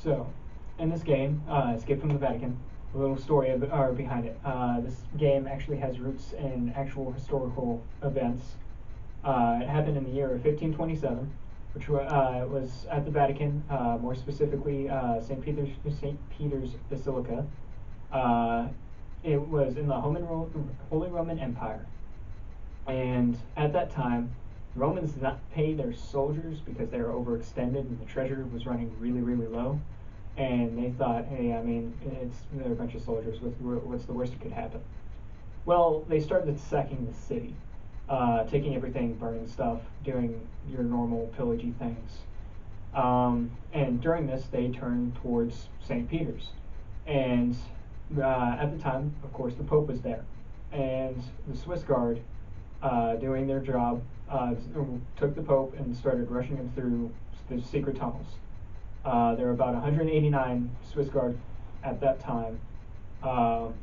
So, in this game, Escape from the Vatican, a little story behind it. This game actually has roots in actual historical events. It happened in the year of 1527, which was at the Vatican, more specifically St. Peter's Basilica. Uh, it was in the Holy Roman Empire, and at that time, the Romans did not pay their soldiers because they were overextended and the treasure was running really, really low. And they thought, hey, I mean, they're a bunch of soldiers. What's the worst that could happen? Well, they started sacking the city, taking everything, burning stuff, doing your normal pillagey things. And during this, they turned towards St. Peter's. And at the time, of course, the Pope was there. And the Swiss Guard, doing their job, took the Pope and started rushing him through the secret tunnels. There were about 189 Swiss Guard at that time. There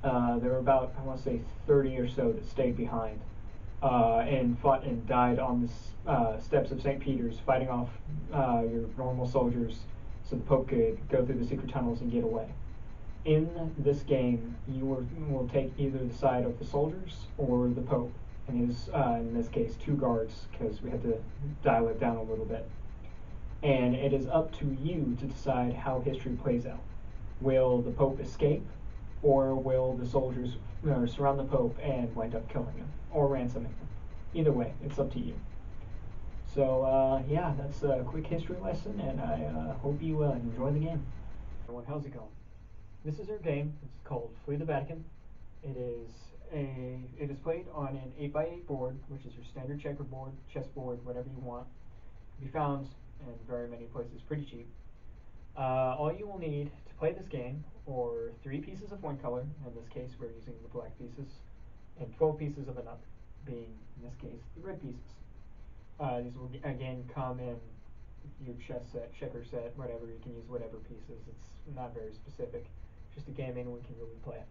were about, I want to say, 30 or so that stayed behind and fought and died on the steps of St. Peter's, fighting off your normal soldiers so the Pope could go through the secret tunnels and get away. In this game, you will take either the side of the soldiers or the Pope, and his, in this case, 2 guards, because we had to dial it down a little bit. And it is up to you to decide how history plays out. Will the Pope escape, or will the soldiers surround the Pope and wind up killing him, or ransoming him? Either way, it's up to you. So, yeah, that's a quick history lesson, and I hope you enjoy the game. Everyone, how's it going? This is our game. It's called Flee the Vatican. It is played on an 8x8 board, which is your standard checkerboard, chessboard, whatever you want. It can be found in very many places, pretty cheap. All you will need to play this game are 3 pieces of one color. In this case, we're using the black pieces, and 12 pieces of another, being in this case the red pieces. These will again come in your chess set, checker set, whatever. You can use whatever pieces. It's not very specific. Just a game anyone can really play it.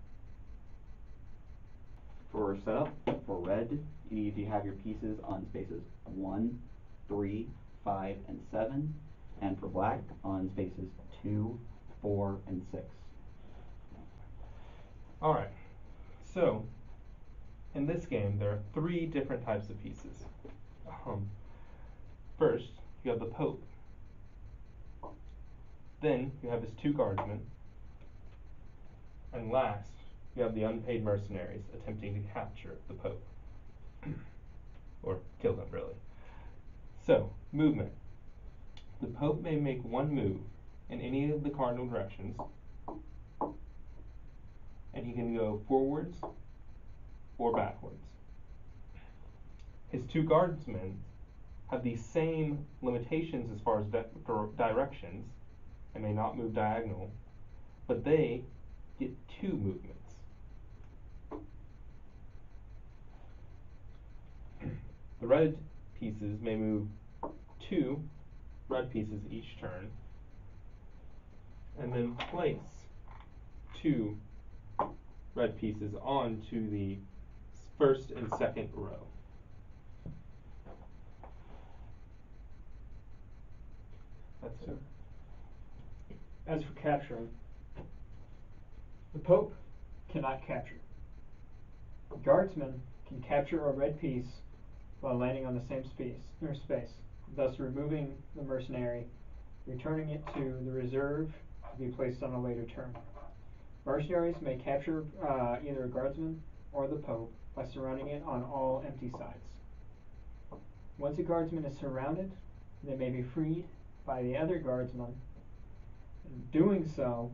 For setup, for red, you need to have your pieces on spaces 1, 3, 5, and 7, and for black on spaces 2, 4, and 6. Alright, so in this game there are 3 different types of pieces. First, you have the Pope. Then you have his 2 guardsmen. And last, you have the unpaid mercenaries attempting to capture the Pope. Or kill him, really. So, movement. The Pope may make 1 move in any of the cardinal directions, and he can go forwards or backwards. His 2 guardsmen have the same limitations as far as directions, and may not move diagonal, but they get 2 movements. The red pieces may move 2 red pieces each turn, and then place 2 red pieces onto the first and second row. That's it. As for capturing, the Pope cannot capture. The guardsman can capture a red piece while landing on the same space, thus removing the mercenary, returning it to the reserve to be placed on a later turn. Mercenaries may capture either a guardsman or the Pope by surrounding it on all empty sides. Once a guardsman is surrounded, they may be freed by the other guardsman. In doing so,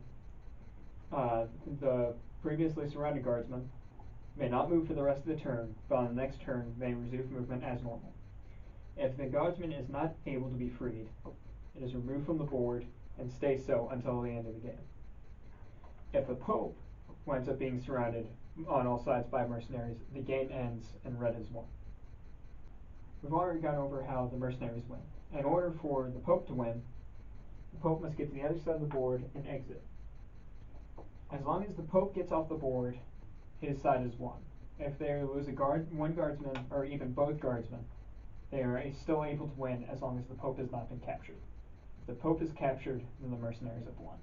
the previously surrounded guardsman may not move for the rest of the turn, but on the next turn may resume movement as normal. If the guardsman is not able to be freed, it is removed from the board and stays so until the end of the game. If the Pope winds up being surrounded on all sides by mercenaries, the game ends and red has won. We've already gone over how the mercenaries win. In order for the Pope to win, the Pope must get to the other side of the board and exit. As long as the Pope gets off the board, his side is won. If they lose one guardsman or even both guardsmen, they are still able to win as long as the Pope has not been captured. If the Pope is captured, then the mercenaries have won.